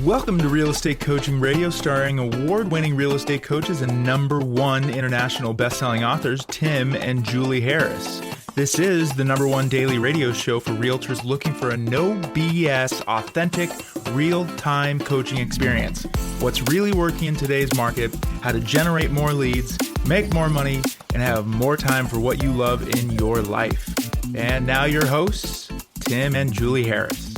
Welcome to Real Estate Coaching Radio, starring award-winning real estate coaches and #1 international best-selling authors, Tim and Julie Harris. This is the #1 daily radio show for realtors looking for a no BS, authentic, real-time coaching experience. What's really working in today's market, how to generate more leads, make more money, and have more time for what you love in your life. And now your hosts, Tim and Julie Harris.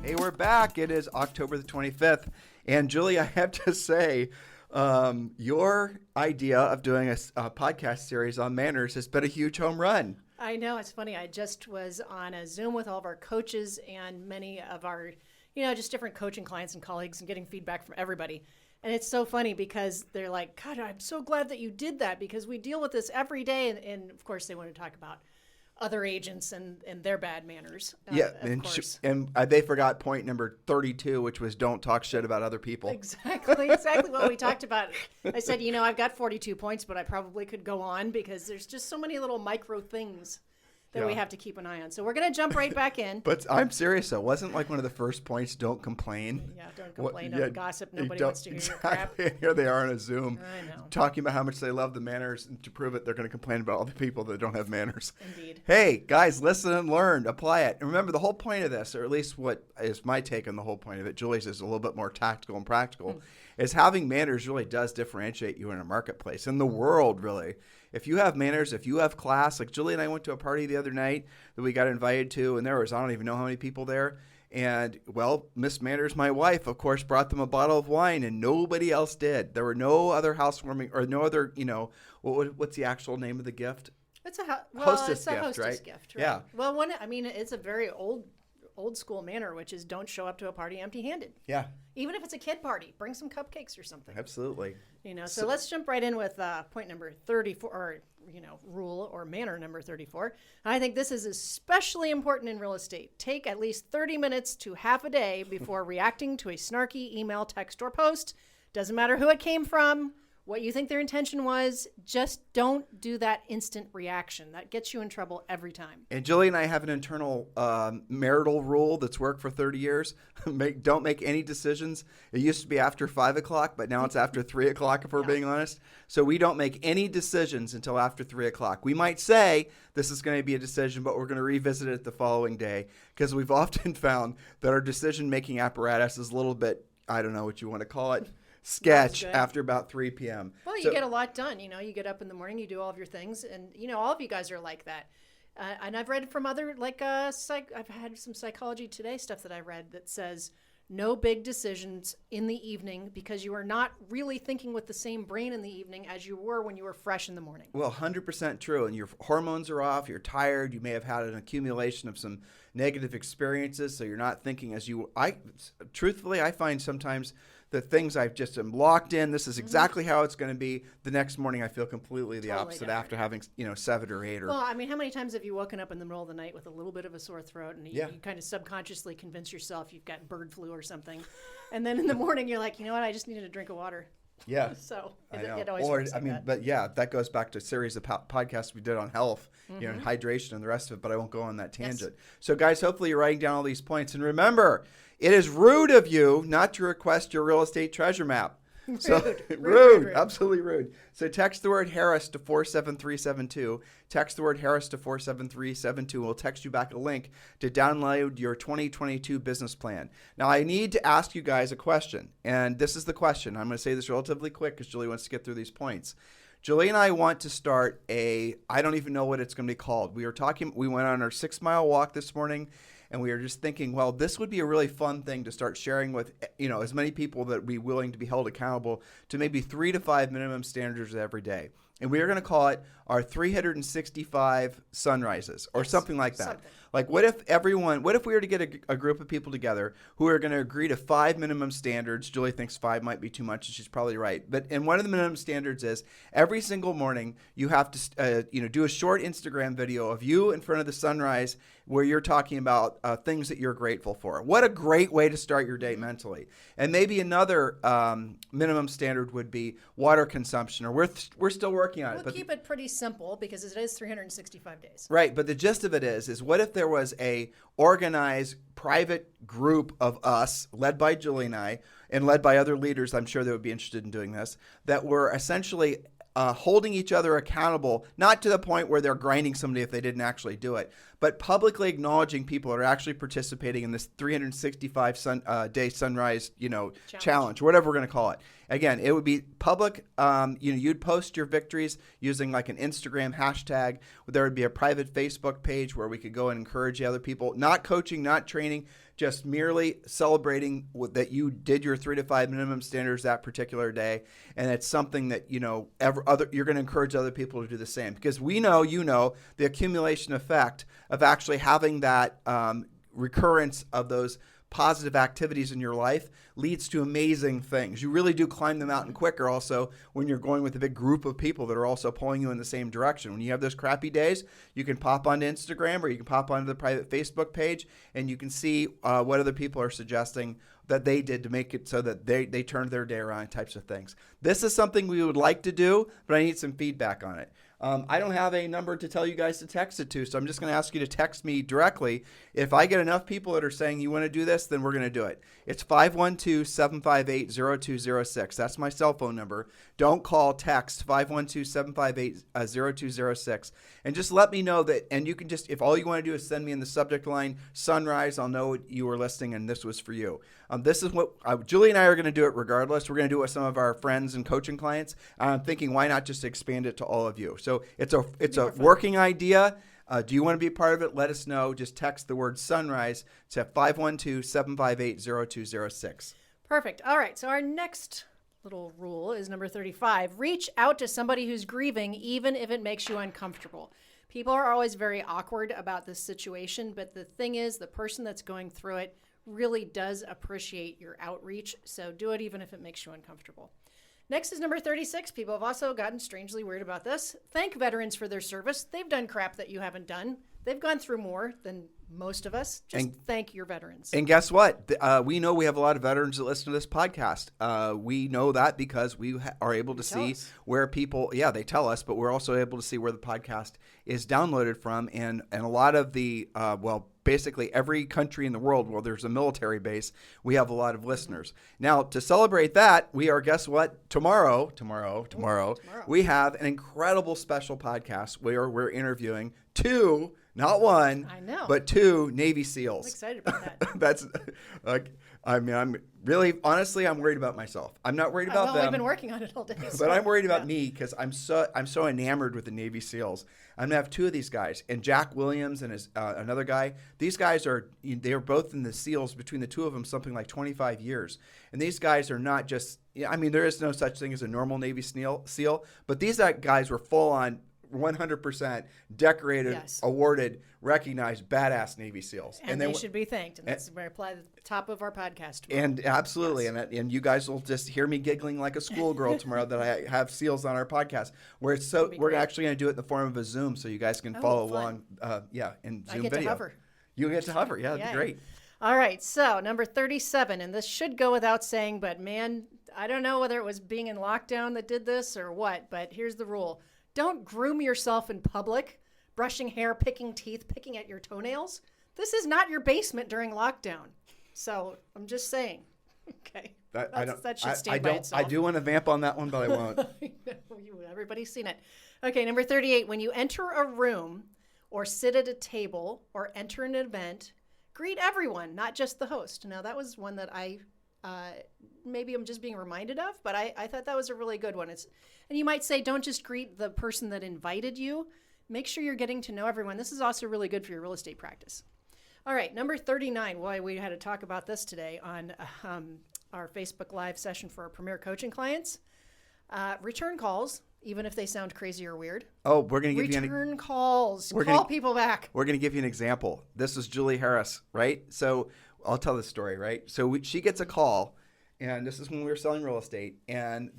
Hey, we're back. It is October the 25th. And Julie, I have to say, your idea of doing a podcast series on manners has been a huge home run. I know. It's funny. I just was on a Zoom with all of our coaches and many of our, just different coaching clients and colleagues and getting feedback from everybody. And it's so funny because they're like, God, I'm so glad that you did that because we deal with this every day. And of course, they want to talk about other agents and their bad manners. And they forgot point number 32, which was don't talk shit about other people. Exactly what we talked about. I said, I've got 42 points, but I probably could go on because there's just so many little micro things that we have to keep an eye on. So we're going to jump right back in. But I'm serious, though. Wasn't like one of the first points, don't complain? Yeah, don't complain, don't gossip. Nobody wants to hear your crap. Here they are on a Zoom I know. talking about how much they love the manners. And to prove it, they're going to complain about all the people that don't have manners. Indeed. Hey, guys, listen and learn. Apply it. And remember, the whole point of this, or at least what is my take on the whole point of it, Julie's is a little bit more tactical and practical, is having manners really does differentiate you in a marketplace, in the world, really. If you have manners, if you have class, like Julie and I went to a party the other night that we got invited to, and there was, I don't even know how many people there. And, well, Miss Manners, my wife, of course, brought them a bottle of wine, and nobody else did. There were no other housewarming or no other, what's the actual name of the gift? It's hostess a gift, hostess right? gift, right? Yeah. Well, it's a very old school manner, which is don't show up to a party empty-handed. Yeah. Even if it's a kid party, bring some cupcakes or something. Absolutely. So let's jump right in with point number 34, or, rule or manner number 34. I think this is especially important in real estate. Take at least 30 minutes to half a day before reacting to a snarky email, text, or post. Doesn't matter who it came from, what you think their intention was, just don't do that instant reaction. That gets you in trouble every time. And Julie and I have an internal marital rule that's worked for 30 years. Don't make any decisions. It used to be after 5 o'clock, but now it's after 3 o'clock if we're being honest. So we don't make any decisions until after 3 o'clock. We might say this is going to be a decision, but we're going to revisit it the following day because we've often found that our decision-making apparatus is a little bit, I don't know what you want to call it, sketch after about 3 p.m. Well, you get a lot done. You get up in the morning, you do all of your things, and all of you guys are like that. And I've read from other I've had some Psychology Today stuff that I read that says no big decisions in the evening because you are not really thinking with the same brain in the evening as you were when you were fresh in the morning. Well, 100% true. And your hormones are off. You're tired. You may have had an accumulation of some negative experiences, so you're not thinking as you. Truthfully, I find sometimes the things I've just am locked in. This is exactly how it's going to be. The next morning, I feel completely the opposite different. After having 7 or 8 or. Well, how many times have you woken up in the middle of the night with a little bit of a sore throat, and you kind of subconsciously convince yourself you've got bird flu or something, and then in the morning you're like, what? I just needed a drink of water. Yeah. So it always works like that. But yeah, that goes back to a series of podcasts we did on health, and hydration and the rest of it. But I won't go on that tangent. Yes. So guys, hopefully you're writing down all these points, and remember. It is rude of you not to request your real estate treasure map. So rude, absolutely rude. So text the word Harris to 47372. Text the word Harris to 47372. We'll text you back a link to download your 2022 business plan. Now, I need to ask you guys a question, and this is the question. I'm going to say this relatively quick because Julie wants to get through these points. Julie and I want to start I don't even know what it's going to be called. We went on our 6-mile walk this morning. And we were just thinking, well, this would be a really fun thing to start sharing with, as many people that would be willing to be held accountable to maybe 3 to 5 minimum standards every day. And we are going to call it our 365 sunrises or something like that. Like what if we were to get a group of people together who are going to agree to 5 minimum standards? Julie thinks 5 might be too much, and she's probably right. And one of the minimum standards is every single morning you have to do a short Instagram video of you in front of the sunrise where you're talking about things that you're grateful for. What a great way to start your day mentally. And maybe another minimum standard would be water consumption, or we're still working on it. We'll keep it pretty simple because it is 365 days. Right, but the gist of it is what if there was a organized private group of us, led by Julie and I, and led by other leaders, I'm sure that would be interested in doing this, that were essentially holding each other accountable, not to the point where they're grinding somebody if they didn't actually do it, but publicly acknowledging people that are actually participating in this 365 day sunrise, challenge, whatever we're going to call it. Again, it would be public. You'd post your victories using like an Instagram hashtag. There would be a private Facebook page where we could go and encourage other people, not coaching, not training, just merely celebrating that you did your 3 to 5 minimum standards that particular day. And it's something that, you're going to encourage other people to do the same, because we know, the accumulation effect of actually having that recurrence of those positive activities in your life leads to amazing things. You really do climb the mountain quicker also when you're going with a big group of people that are also pulling you in the same direction. When you have those crappy days, you can pop onto Instagram or you can pop onto the private Facebook page and you can see what other people are suggesting that they did to make it so that they turned their day around, types of things. This is something we would like to do, but I need some feedback on it. I don't have a number to tell you guys to text it to, so I'm just going to ask you to text me directly. If I get enough people that are saying you want to do this, then we're going to do it. It's 512-758-0206. That's my cell phone number. Don't call, text 512-758-0206. And just let me know that, and you can just, if all you want to do is send me in the subject line, sunrise, I'll know you were listening and this was for you. This is what, Julie and I are going to do it regardless. We're going to do it with some of our friends and coaching clients. I'm thinking, why not just expand it to all of you? So it's a working idea. Do you want to be a part of it? Let us know. Just text the word sunrise to 512-758-0206. Perfect. All right. So our next little rule is number 35. Reach out to somebody who's grieving, even if it makes you uncomfortable. People are always very awkward about this situation, but the thing is, the person that's going through it really does appreciate your outreach. So do it even if it makes you uncomfortable. Next is number 36. People have also gotten strangely weird about this. Thank veterans for their service. They've done crap that you haven't done. They've gone through more than most of us. Just thank your veterans. And guess what? We know we have a lot of veterans that listen to this podcast. We know that because we are able to see where people, they tell us, but we're also able to see where the podcast is downloaded from. And a lot of the, basically every country in the world where there's a military base, we have a lot of listeners. Now, to celebrate that, we are, guess what? Tomorrow, we have an incredible special podcast where we're interviewing two, not one, but two Navy SEALs. I'm excited about that. That's like, I'm really, honestly, I'm worried about myself. I'm not worried about them. We've been working on it all day. But I'm worried about me because I'm so enamored with the Navy SEALs. I'm gonna have two of these guys, and Jack Williams and his another guy. They're both in the SEALs, between the two of them, something like 25 years. And these guys are not just, there is no such thing as a normal Navy SEAL, but these guys were full on 100% decorated, awarded, recognized, badass Navy SEALs. And they should be thanked. And that's where I apply the top of our podcast tomorrow. And absolutely. Yes. And you guys will just hear me giggling like a schoolgirl tomorrow that I have SEALs on our podcast. We're actually going to do it in the form of a Zoom so you guys can follow along. In Zoom video. I get to hover. You get to hover. Yeah, that'd be great. All right. So number 37, and this should go without saying, but man, I don't know whether it was being in lockdown that did this or what, but here's the rule. Don't groom yourself in public, brushing hair, picking teeth, picking at your toenails. This is not your basement during lockdown. So I'm just saying. Okay. That should stand by itself. I do want to vamp on that one, but I won't. Everybody's seen it. Okay, number 38. When you enter a room or sit at a table or enter an event, greet everyone, not just the host. Now, that was one that maybe I'm just being reminded of, but I thought that was a really good one. And you might say, don't just greet the person that invited you. Make sure you're getting to know everyone. This is also really good for your real estate practice. All right, number 39. Why we had to talk about this today on our Facebook Live session for our Premier Coaching clients. Return calls, even if they sound crazy or weird. Oh, we're going to give you return calls. Call people back. We're going to give you an example. This is Julie Harris, right? So I'll tell the story, right? So she gets a call. And this is when we were selling real estate, and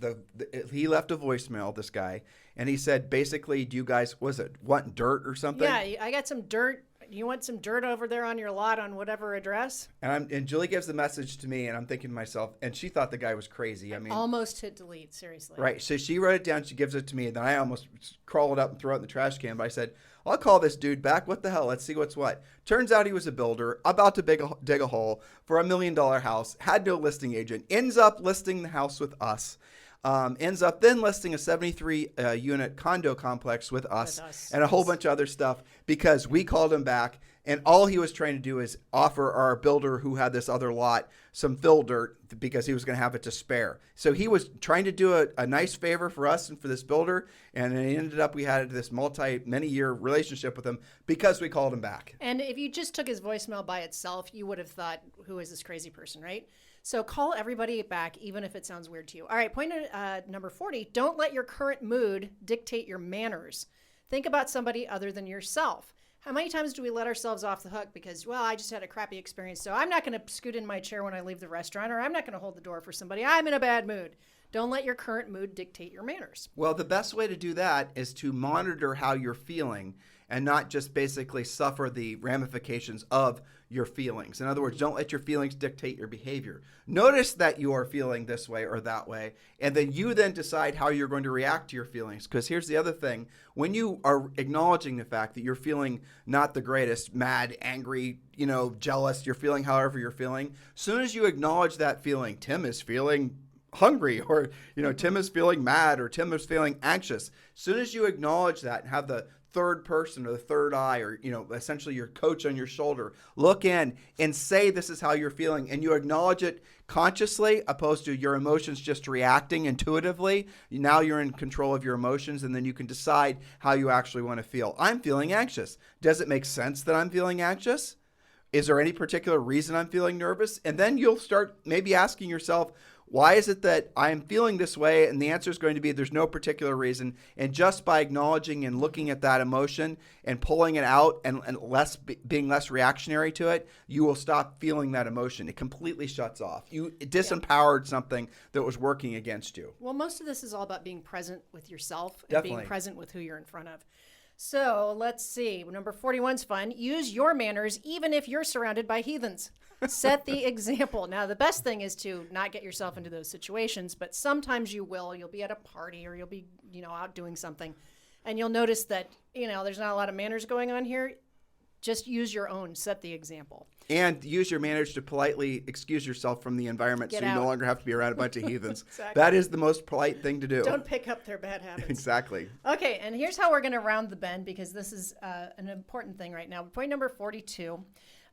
he left a voicemail, this guy, and he said, basically, do you guys, want dirt or something? Yeah, I got some dirt. You want some dirt over there on your lot on whatever address? And Julie gives the message to me, and I'm thinking to myself, and she thought the guy was crazy. I mean, almost hit delete, seriously. Right. So she wrote it down. She gives it to me. And then I almost crawl it up and throw it in the trash can. But I said, I'll call this dude back. What the hell? Let's see what's what. Turns out he was a builder about to dig a hole for $1 million house. Had no listing agent. Ends up listing the house with us. Ends up then listing a 73-unit condo complex with us and a whole bunch of other stuff because we called him back. And all he was trying to do is offer our builder who had this other lot some fill dirt because he was going to have it to spare. So he was trying to do a nice favor for us and for this builder. And it ended up we had this many-year relationship with him because we called him back. And if you just took his voicemail by itself, you would have thought, who is this crazy person, right? So call everybody back, even if it sounds weird to you. All right, point number 40, don't let your current mood dictate your manners. Think about somebody other than yourself. How many times do we let ourselves off the hook because, well, I just had a crappy experience, so I'm not going to scoot in my chair when I leave the restaurant, or I'm not going to hold the door for somebody. I'm in a bad mood. Don't let your current mood dictate your manners. Well, the best way to do that is to monitor how you're feeling and not just basically suffer the ramifications of your feelings. In other words, don't let your feelings dictate your behavior. Notice that you are feeling this way or that way, and then you then decide how you're going to react to your feelings. Because here's the other thing. When you are acknowledging the fact that you're feeling not the greatest, mad, angry, jealous, you're feeling however you're feeling, as soon as you acknowledge that feeling, Tim is feeling hungry, or Tim is feeling mad, or Tim is feeling anxious. As soon as you acknowledge that and have the third person or the third eye, or essentially your coach on your shoulder, look in and say this is how you're feeling, and you acknowledge it consciously opposed to your emotions just reacting intuitively. Now you're in control of your emotions, and then you can decide how you actually want to feel. I'm feeling anxious. Does it make sense that I'm feeling anxious? Is there any particular reason I'm feeling nervous? And then you'll start maybe asking yourself, why is it that I'm feeling this way? And the answer is going to be there's no particular reason. And just by acknowledging and looking at that emotion and pulling it out and being less reactionary to it, you will stop feeling that emotion. It completely shuts off. It disempowered something that was working against you. Well, most of this is all about being present with yourself and Definitely. being present with who you're in front of. So let's see. Number 41's fun. Use your manners even if you're surrounded by heathens. Set the example. Now, the best thing is to not get yourself into those situations, but sometimes you will. You'll be at a party or you'll be, out doing something, and you'll notice that, there's not a lot of manners going on here. Just use your own. Set the example. And use your manners to politely excuse yourself from the environment so you no longer have to be around a bunch of heathens. Exactly. That is the most polite thing to do. Don't pick up their bad habits. Exactly. Okay, and here's how we're going to round the bend, because this is an important thing right now. Point number 42.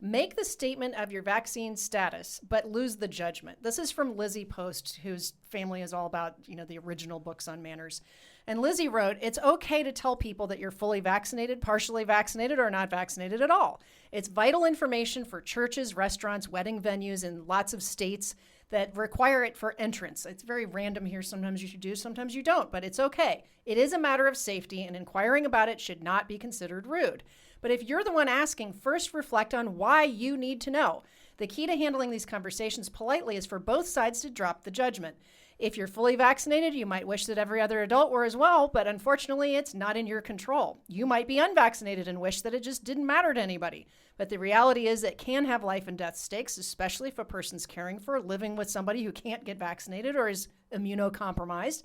Make the statement of your vaccine status, but lose the judgment. This is from Lizzie Post, whose family is all about, the original books on manners. And Lizzie wrote, it's okay to tell people that you're fully vaccinated, partially vaccinated, or not vaccinated at all. It's vital information for churches, restaurants, wedding venues, and lots of states that require it for entrance. It's very random here. Sometimes you should do, sometimes you don't, but it's okay. It is a matter of safety, and inquiring about it should not be considered rude. But if you're the one asking, first reflect on why you need to know. The key to handling these conversations politely is for both sides to drop the judgment. If you're fully vaccinated, you might wish that every other adult were as well, but unfortunately, it's not in your control. You might be unvaccinated and wish that it just didn't matter to anybody. But the reality is it can have life and death stakes, especially if a person's caring for or living with somebody who can't get vaccinated or is immunocompromised.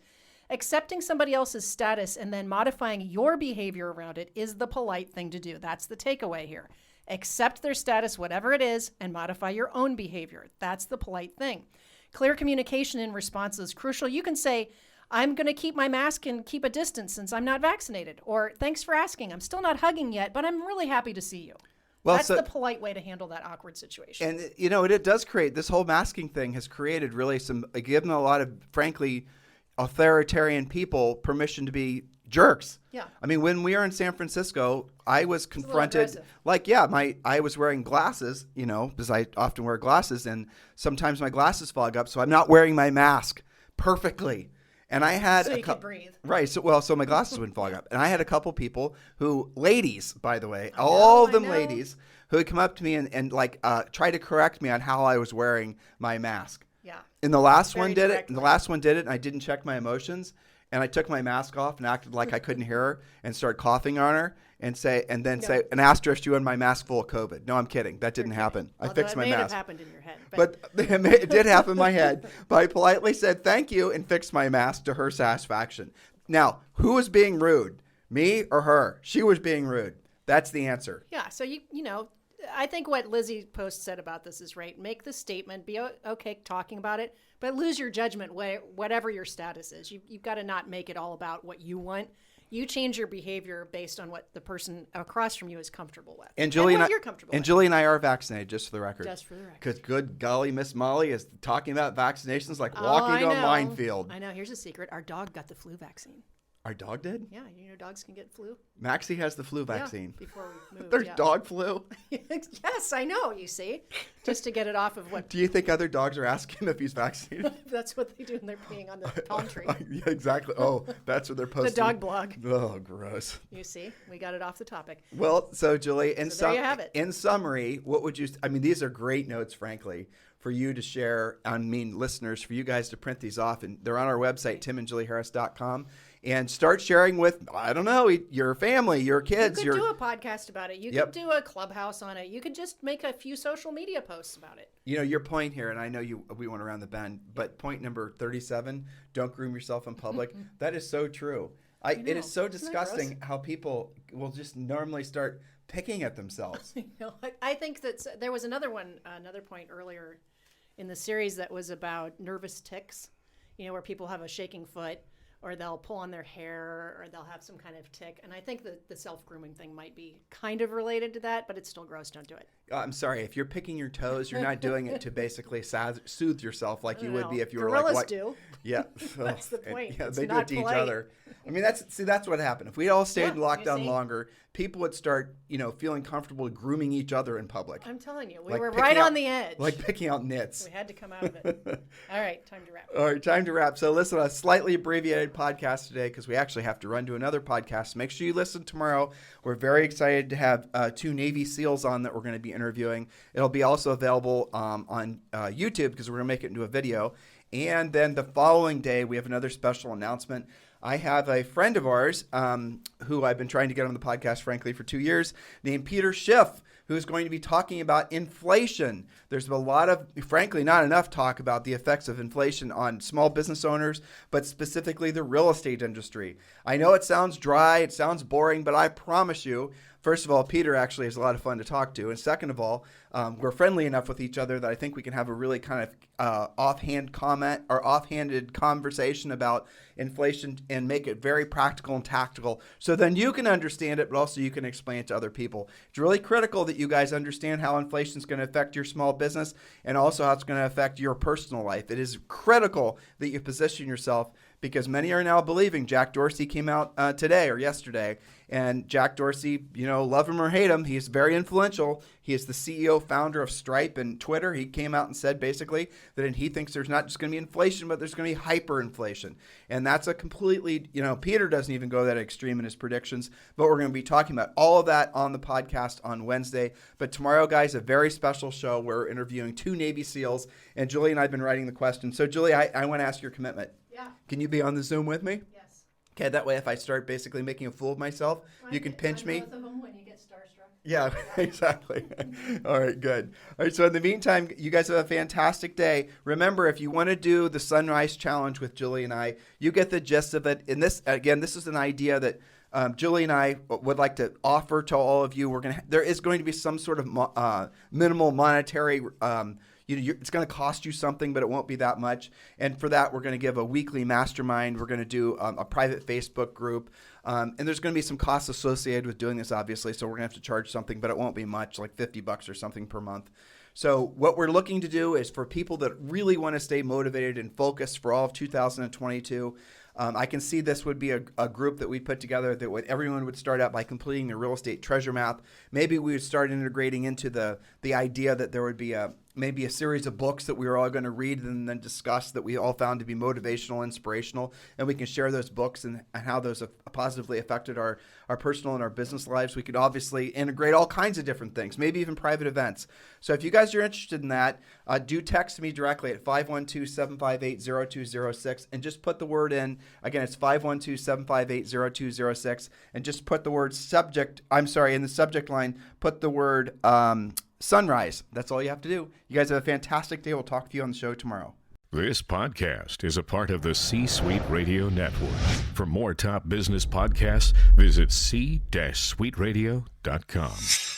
Accepting somebody else's status and then modifying your behavior around it is the polite thing to do. That's the takeaway here. Accept their status, whatever it is, and modify your own behavior. That's the polite thing. Clear communication in response is crucial. You can say, I'm going to keep my mask and keep a distance since I'm not vaccinated. Or, thanks for asking. I'm still not hugging yet, but I'm really happy to see you. Well, that's the polite way to handle that awkward situation. And, it does create, this whole masking thing has created really given a lot of, frankly, authoritarian people permission to be jerks. Yeah. I mean, when we were in San Francisco, I was confronted, I was wearing glasses, because I often wear glasses, and sometimes my glasses fog up, so I'm not wearing my mask perfectly. And I had so you could breathe. Right. So my glasses wouldn't fog up. And I had a couple people ladies, by the way, all of them ladies, who would come up to me and try to correct me on how I was wearing my mask. Yeah. And the last one did it, and I didn't check my emotions. and I took my mask off and acted like I couldn't hear her and started coughing on her and say and asked her if she wanted my mask full of COVID. No, I'm kidding. That didn't happen. I fixed my it may have mask. happened in your head. But it did happen in my head. But I politely said thank you and fixed my mask to her satisfaction. Now, who was being rude? Me or her? She was being rude. That's the answer. Yeah. So, I think what Lizzie Post said about this is right. Make the statement, be okay talking about it, but lose your judgment whatever your status is. You've got to not make it all about what you want. You change your behavior based on what the person across from you is comfortable with. And Julie what you're comfortable with. Julie and I are vaccinated, just for the record. Just for the record. Because good golly, Miss Molly is talking about vaccinations like walking on a minefield. I know. Here's a secret. Our dog got the flu vaccine. Our dog did? Yeah, dogs can get flu. Maxie has the flu vaccine. Yeah, before we moved. There's dog flu? Yes, I know, you see. Just to get it off of what... Do you think other dogs are asking him if he's vaccinated? That's what they do when they're peeing on the palm tree. Yeah, exactly. Oh, that's what they're posting. The dog blog. Oh, gross. You see, we got it off the topic. Well, so Julie, there you have it. In summary, what would you... I mean, these are great notes, frankly, for you to share. Listeners, for you guys to print these off. And they're on our website, timandjulieharris.com. And start sharing with, I don't know, your family, your kids. You could do a podcast about it. You could do a clubhouse on it. You could just make a few social media posts about it. Your point here, and I know we went around the bend, but point number 37, don't groom yourself in public. That is so true. It is so disgusting how people will just normally start picking at themselves. I think that there was another point earlier in the series that was about nervous tics, where people have a shaking foot, or they'll pull on their hair, or they'll have some kind of tick. And I think that the self-grooming thing might be kind of related to that, but it's still gross. Don't do it. I'm sorry. If you're picking your toes, you're not doing it to basically soothe yourself like you would be if you were Gorillas like... do. Yeah. That's the point. Yeah, it's they do not it to polite. each other. I mean, that's what happened. If we all stayed in You lockdown see? longer, people would start, feeling comfortable grooming each other in public. I'm telling you, we Like were picking right out- on the edge. Like picking out nits. We had to come out of it. All right, time to wrap. All right, time to wrap. So listen, a slightly abbreviated podcast today because we actually have to run to another podcast. Make sure you listen tomorrow. We're very excited to have 2 Navy SEALs on that we're going to be interviewing. It'll be also available on YouTube because we're going to make it into a video. And then the following day, we have another special announcement. I have a friend of ours who I've been trying to get on the podcast, frankly, for 2 years, named Peter Schiff, who's going to be talking about inflation. There's a lot of, frankly, not enough talk about the effects of inflation on small business owners, but specifically the real estate industry. I know it sounds dry, it sounds boring, but I promise you, first of all, Peter actually is a lot of fun to talk to. And second of all, we're friendly enough with each other that I think we can have a really kind of offhanded conversation about inflation and make it very practical and tactical. So then you can understand it, but also you can explain it to other people. It's really critical that you guys understand how inflation is going to affect your small business and also how it's going to affect your personal life. It is critical that you position yourself because many are now believing. Jack Dorsey came out today or yesterday, and Jack Dorsey, love him or hate him, he's very influential. He is the CEO, founder of Stripe and Twitter. He came out and said basically that he thinks there's not just going to be inflation, but there's going to be hyperinflation. And that's a completely, Peter doesn't even go that extreme in his predictions, but we're going to be talking about all of that on the podcast on Wednesday. But tomorrow, guys, a very special show. We're interviewing 2 Navy SEALs, and Julie and I have been writing the questions. So, Julie, I want to ask your commitment. Yeah. Can you be on the Zoom with me? Yes. Okay, that way if I start basically making a fool of myself, you can pinch me. Both of them when you get starstruck. Yeah, exactly. All right, good. All right, so in the meantime, you guys have a fantastic day. Remember, if you want to do the Sunrise Challenge with Julie and I, you get the gist of it. And this is an idea that Julie and I would like to offer to all of you. There is going to be some sort of minimal monetary it's going to cost you something, but it won't be that much. And for that, we're going to give a weekly mastermind. We're going to do a private Facebook group. And there's going to be some costs associated with doing this, obviously. So we're going to have to charge something, but it won't be much, like $50 or something per month. So what we're looking to do is for people that really want to stay motivated and focused for all of 2022, I can see this would be a group that we put together that everyone would start out by completing the real estate treasure map. Maybe we would start integrating into the idea that there would be a maybe a series of books that we were all going to read and then discuss that we all found to be motivational, inspirational, and we can share those books and how those have positively affected our personal and our business lives. We could obviously integrate all kinds of different things, maybe even private events. So if you guys are interested in that, do text me directly at 512-758-0206 and just put the word in. Again, it's 512-758-0206 and just put the word in the subject line, put the word sunrise. That's all you have to do. You guys have a fantastic day. We'll talk to you on the show tomorrow. This podcast is a part of the C-Suite Radio Network. For more top business podcasts, visit c-suiteradio.com.